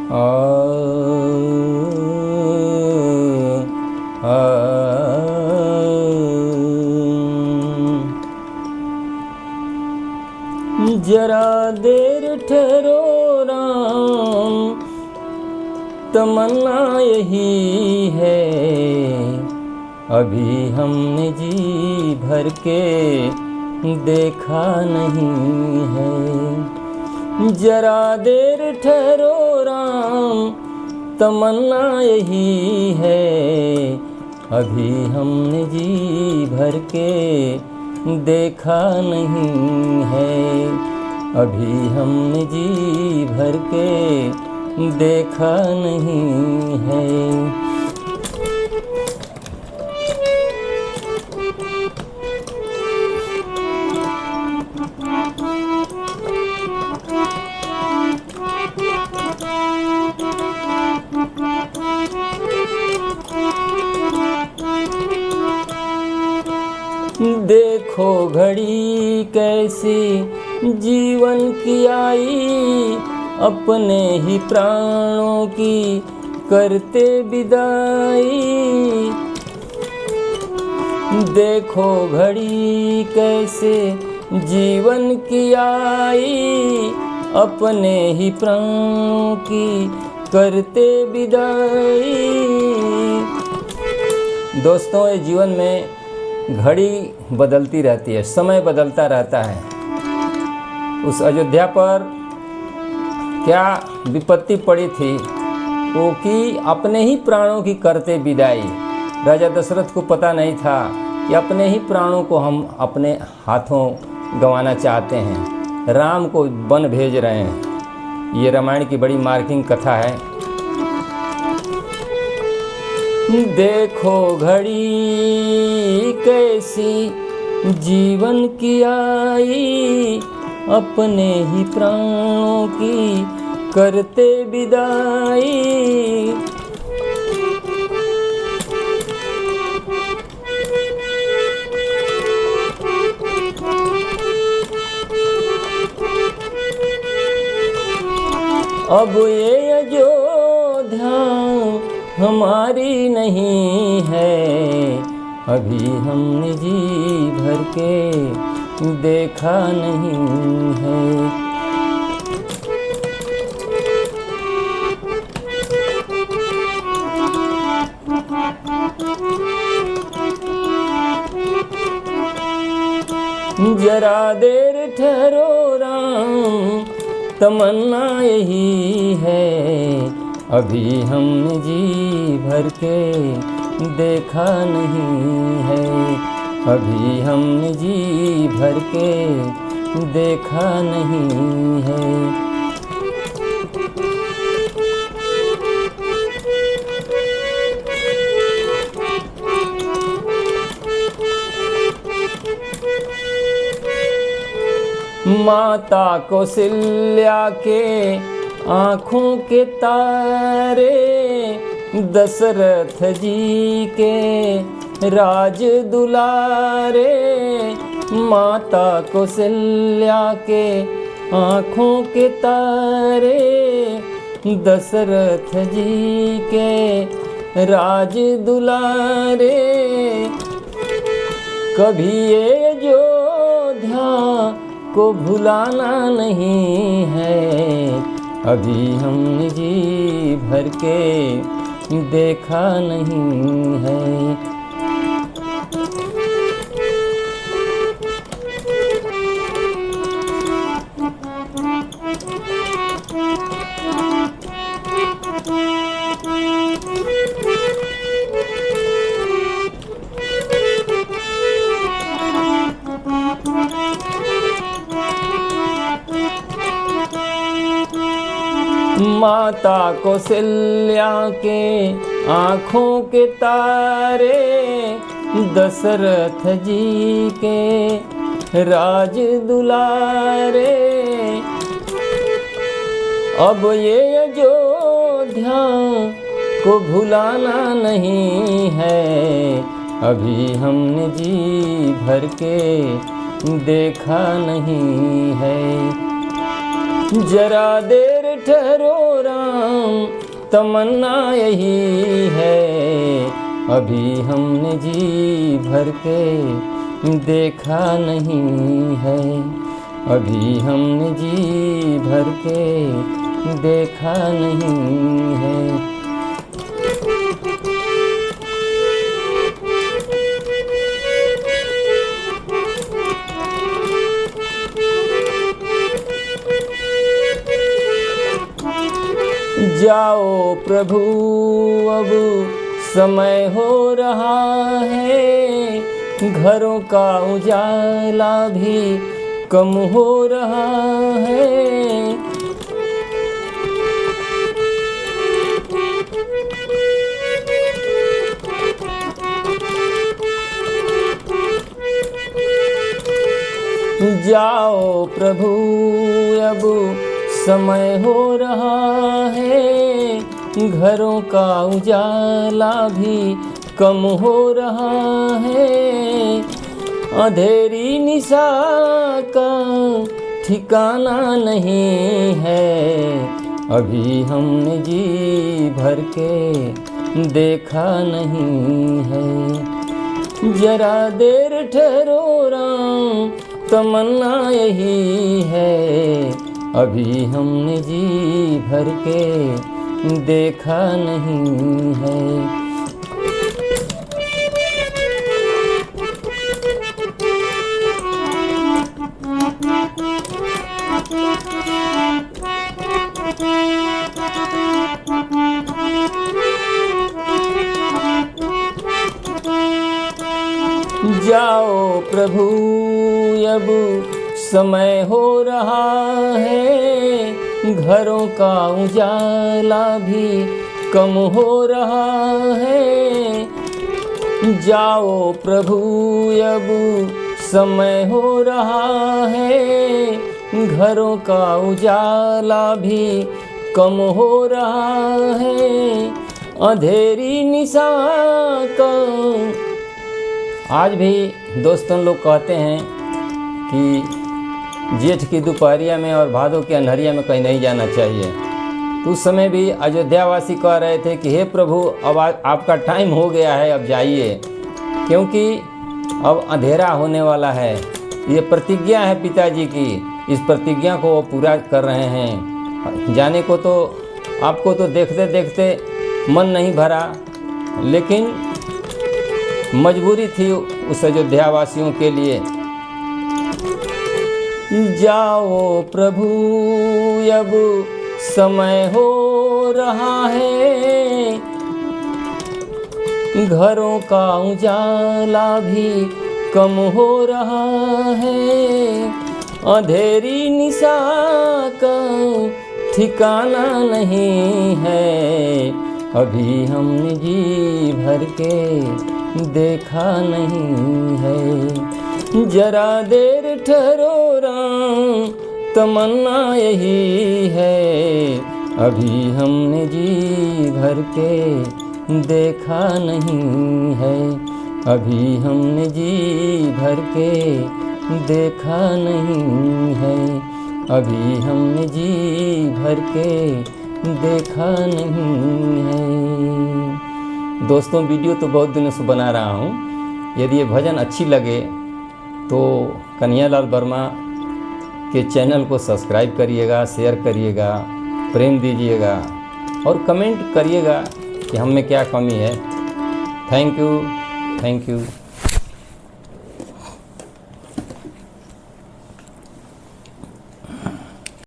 आ, आ, जरा देर ठहरो राम, तमन्ना यही है, अभी हमने जी भर के देखा नहीं है। जरा देर ठहरो राम, तमन्ना यही है, अभी हमने जी भर के देखा नहीं है, अभी हमने जी भर के देखा नहीं है। देखो घड़ी कैसी जीवन की आई, अपने ही प्राणों की करते विदाई। देखो घड़ी कैसे जीवन की आई, अपने ही प्राणों की करते विदाई। दोस्तों, ये जीवन में घड़ी बदलती रहती है, समय बदलता रहता है। उस अयोध्या पर क्या विपत्ति पड़ी थी, वो कि अपने ही प्राणों की करते विदाई। राजा दशरथ को पता नहीं था कि अपने ही प्राणों को हम अपने हाथों गंवाना चाहते हैं, राम को वन भेज रहे हैं। ये रामायण की बड़ी मार्किंग कथा है। देखो घड़ी कैसी जीवन की आई, अपने ही प्राणों की करते विदाई। अब ये अयोध्या हमारी नहीं है, अभी हमने जी भर के देखा नहीं है। जरा देर ठहरो राम, तमन्ना यही है, अभी हमने जी भर के देखा नहीं है, अभी हमने जी भर के देखा नहीं है। माता कौशल्या के आँखों के तारे, दशरथ जी के राज दुलारे। माता कौशल्या के आँखों के तारे, दशरथ जी के राज दुलारे। कभी ये अयोध्या को भुलाना नहीं है, अभी हमने जी भर के देखा नहीं है। माता कौशल्या के आँखों के तारे, दशरथ जी के राज दुलारे। अब ये अयोध्या को भुलाना नहीं है, अभी हमने जी भर के देखा नहीं है। जरा देर ठहरो राम, तमन्ना यही है, अभी हमने जी भर के देखा नहीं है, अभी हमने जी भर के देखा नहीं है। जाओ प्रभु अब समय हो रहा है, घरों का उजाला भी कम हो रहा है। जाओ प्रभु अब समय हो रहा है, घरों का उजाला भी कम हो रहा है। अंधेरी निशा का ठिकाना नहीं है, अभी हमने जी भर के देखा नहीं है। जरा देर ठहरो राम, तमन्ना यही है, अभी हमने जी भर के देखा नहीं है। जाओ प्रभु अब समय हो रहा है, घरों का उजाला भी कम हो रहा है। जाओ प्रभु अब समय हो रहा है, घरों का उजाला भी कम हो रहा है। अंधेरी निशा का आज भी दोस्तों लोग कहते हैं कि जेठ की दोपहरिया में और भादों के अंधेरिया में कहीं नहीं जाना चाहिए। तो उस समय भी अयोध्यावासी कह रहे थे कि हे प्रभु अब आपका टाइम हो गया है, अब जाइए, क्योंकि अब अंधेरा होने वाला है। ये प्रतिज्ञा है पिताजी की, इस प्रतिज्ञा को वो पूरा कर रहे हैं। जाने को तो आपको तो देखते देखते मन नहीं भरा, लेकिन मजबूरी थी उस अयोध्यावासियों के लिए। जाओ प्रभु अब समय हो रहा है, घरों का उजाला भी कम हो रहा है। अंधेरी निशा का ठिकाना नहीं है, अभी हमने जी भर के देखा नहीं है। जरा देर ठहरो राम, तमन्ना यही है, अभी हमने जी भर के देखा नहीं है, अभी हमने जी भर के देखा नहीं है, अभी हमने जी भर के देखा नहीं है। दोस्तों वीडियो तो बहुत दिनों से बना रहा हूँ। यदि ये भजन अच्छी लगे तो कन्हैयालाल वर्मा के चैनल को सब्सक्राइब करिएगा, शेयर करिएगा, प्रेम दीजिएगा और कमेंट करिएगा कि हम में क्या कमी है। Thank you.